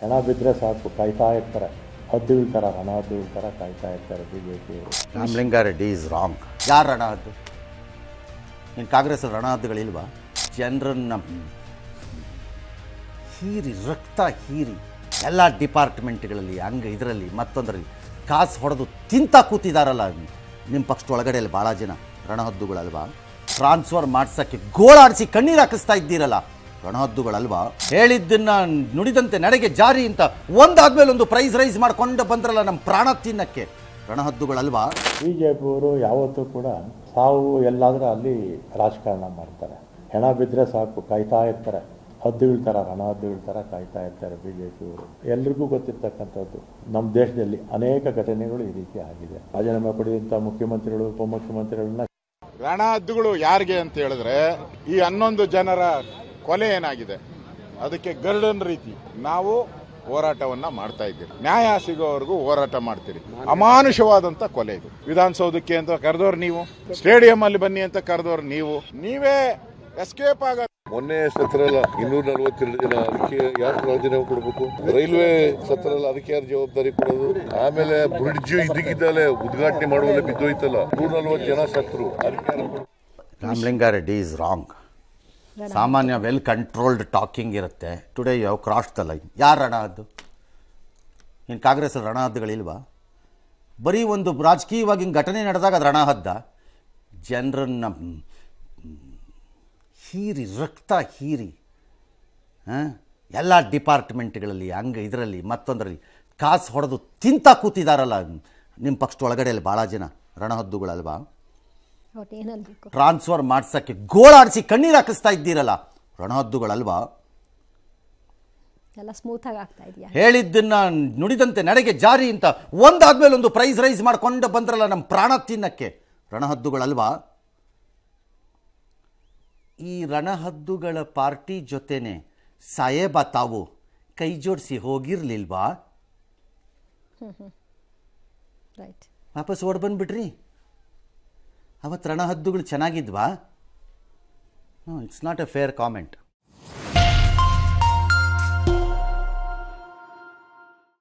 ಹೆಣ ಬಿದ್ದರೆ ಸಾಕು ಕಾಯ್ತಾ ಇರ್ತಾರೆ. ಹದ್ದುಗಳ ಥರ ರಣ ಹದ್ದುಗಳ ಥರ ಕಾಯ್ತಾ ಇರ್ತಾರೆ ಬಿಜೆಪಿಯವರು. Ramalinga Reddy is wrong. ಯಾರು ರಣ ಹದ್ದು? ಇನ್ನು ಕಾಂಗ್ರೆಸ್ ರಣ ಹದ್ದುಗಳಿಲ್ವಾ? ಜನರನ್ನು ಹೀರಿ ರಕ್ತ ಹೀರಿ ಎಲ್ಲ ಡಿಪಾರ್ಟ್ಮೆಂಟ್ಗಳಲ್ಲಿ ಹಂಗೆ ಇದರಲ್ಲಿ ಮತ್ತೊಂದರಲ್ಲಿ ಕಾಸು ಹೊಡೆದು ತಿಂತ ಕೂತಿದಾರಲ್ಲ ನಿಮ್ಮ ಪಕ್ಷದ ಒಳಗಡೆಯಲ್ಲಿ ಭಾಳ ಜನ ರಣಹದ್ದುಗಳಲ್ವಾ? ಟ್ರಾನ್ಸ್ಫರ್ ಮಾಡ್ಸೋಕ್ಕೆ ಗೋಳಾಡಿಸಿ ಕಣ್ಣೀರು ಹಾಕಿಸ್ತಾ ಇದ್ದೀರಲ್ಲ ರಣಹದ್ದುಗಳಲ್ವಾ? ಹೇಳಿದ್ದನ್ನು ನುಡಿದಂತೆ ನಡೆಗೆ ಜಾರಿ ಅಂತ ಒಂದಾದ್ಮೇಲೆ ಒಂದು ಪ್ರೈಸ್ ರೈಸ್ ಮಾಡ್ಕೊಂಡು ಬಂದ್ರಲ್ಲ ನಮ್ಮ ಪ್ರಾಣ ತಿನ್ನಕ್ಕೆ ರಣಹದ್ದುಗಳಲ್ವಾ? ಬಿಜೆಪಿಯವರು ಯಾವತ್ತೂ ಕೂಡ ಸಾವು ಎಲ್ಲಾದರೂ ಅಲ್ಲಿ ರಾಜಕಾರಣ ಮಾಡ್ತಾರೆ. ಹೆಣ ಬಿದ್ದರೆ ಸಾಕು ಕಾಯ್ತಾ ಇರ್ತಾರೆ. ಹದ್ದುಗಳ ಥರ ರಣ ಹದ್ದುಗಳ ಥರ ಕಾಯ್ತಾ ಇರ್ತಾರೆ ಬಿಜೆಪಿಯವರು. ಎಲ್ರಿಗೂ ಗೊತ್ತಿರ್ತಕ್ಕಂಥದ್ದು ನಮ್ಮ ದೇಶದಲ್ಲಿ ಅನೇಕ ಘಟನೆಗಳು ಈ ರೀತಿ ಆಗಿದೆ. ರಾಜೀನಾಮೆ ಪಡೆದಂಥ ಮುಖ್ಯಮಂತ್ರಿಗಳು ಉಪಮುಖ್ಯಮಂತ್ರಿಗಳನ್ನ ರಣ ಹದ್ದುಗಳು ಯಾರಿಗೆ ಅಂತ ಹೇಳಿದ್ರೆ ಈ 11 ಜನರ ಕೊಲೆ ಏನಾಗಿದೆ ಅದಕ್ಕೆ ಗರ್ಡನ್ ರೀತಿ ನಾವು ಹೋರಾಟವನ್ನ ಮಾಡ್ತಾ ಇದ್ದೀವಿ. ನ್ಯಾಯ ಸಿಗೋವರೆಗೂ ಹೋರಾಟ ಮಾಡ್ತೀರಿ. ಅಮಾನುಷವಾದಂತ ಕೊಲೆ ಇದು. ವಿಧಾನಸೌಧಕ್ಕೆ ಅಂತ ಕರೆದವ್ರು ನೀವು, ಸ್ಟೇಡಿಯಂ ಅಲ್ಲಿ ಬನ್ನಿ ಅಂತ ಕರೆದವ್ರು ನೀವು, ನೀವೇ ಎಸ್ಕೇಪ್ ಆಗ. ಮೊನ್ನೆ ಸತ್ರಲ್ಲ 242 ಜನ, ಅದಕ್ಕೆ ಯಾರು ರಾಜೀನಾಮೆ ಕೊಡಬೇಕು? ರೈಲ್ವೆ ಸತ್ರಲ್ಲ, ಅದಕ್ಕೆ ಯಾರು ಜವಾಬ್ದಾರಿ ಕೊಡೋದು? ಆಮೇಲೆ ಬ್ರಿಡ್ಜ್ ಇದಕ್ಕಿದ್ದಲೆ ಉದ್ಘಾಟನೆ ಮಾಡುವಲ್ಲೇ ಬಿದ್ದೋಯ್ತಲ್ಲ, 140 ಜನ ಸತ್ರು, ಅದಕ್ಕೆ ಯಾರು? Ramalinga Reddy is wrong. ಸಾಮಾನ್ಯ ವೆಲ್ ಕಂಟ್ರೋಲ್ಡ್ ಟಾಕಿಂಗ್ ಇರುತ್ತೆ. Today you have cross the line. ಯಾರು ರಣ ಹದ್ದು? ಇನ್ನು ಕಾಂಗ್ರೆಸ್ ರಣ ಹದ್ದುಗಳಿಲ್ವಾ? ಬರೀ ಒಂದು ರಾಜಕೀಯವಾಗಿ ಹಿಂಗೆ ಘಟನೆ ನಡೆದಾಗ ಅದು ರಣ ಹದ್ದ? ಜನರನ್ನು ಹೀರಿ ರಕ್ತ ಹೀರಿ ಎಲ್ಲ ಡಿಪಾರ್ಟ್ಮೆಂಟ್ಗಳಲ್ಲಿ ಹಂಗೆ ಇದರಲ್ಲಿ ಮತ್ತೊಂದರಲ್ಲಿ ಕಾಸು ಹೊಡೆದು ತಿಂತ ಕೂತಿದಾರಲ್ಲ ನಿಮ್ಮ ಪಕ್ಷದ ಒಳಗಡೆಯಲ್ಲಿ ಭಾಳ ಜನ ರಣಹದ್ದುಗಳಲ್ವಾ? ಟ್ರಾನ್ಸ್ಫರ್ ಮಾಡ್ಸೋಕ್ಕೆ ಗೋಳಾಡಿಸಿ ಕಣ್ಣೀರು ಹಾಕಿಸ್ತಾ ಇದ್ದೀರಲ್ಲ ರಣಹದ್ದುಗಳಲ್ವಾ? ಎಲ್ಲ ಸ್ಮೂತ್ ಆಗಿ ಆಗ್ತಾ ಇದೆಯಾ? ಹೇಳಿದ್ದನ್ನು ನುಡಿದಂತೆ ನಡೆಗೆ ಜಾರಿ ಅಂತ ಒಂದಾದ್ಮೇಲೆ ಒಂದು ಪ್ರೈಸ್ ರೈಸ್ ಮಾಡ್ಕೊಂಡು ಬಂದ್ರಲ್ಲ ನಮ್ಮ ಪ್ರಾಣ ತಿನ್ನಕ್ಕೆ ರಣಹದ್ದುಗಳಲ್ವಾ? ಈ ರಣಹದ್ದುಗಳ ಪಾರ್ಟಿ ಜೊತೆನೆ ಸಾಯೇಬ ತಾವು ಕೈ ಜೋಡಿಸಿ ಹೋಗಿರ್ಲಿಲ್ವಾ? ವಾಪಸ್ ಓಡ್ ಬಂದ್ಬಿಟ್ರಿ. ಅವತ್ತು ರಣಹದ್ದುಗಳು ಚೆನ್ನಾಗಿದ್ವಾ? It's not a fair comment.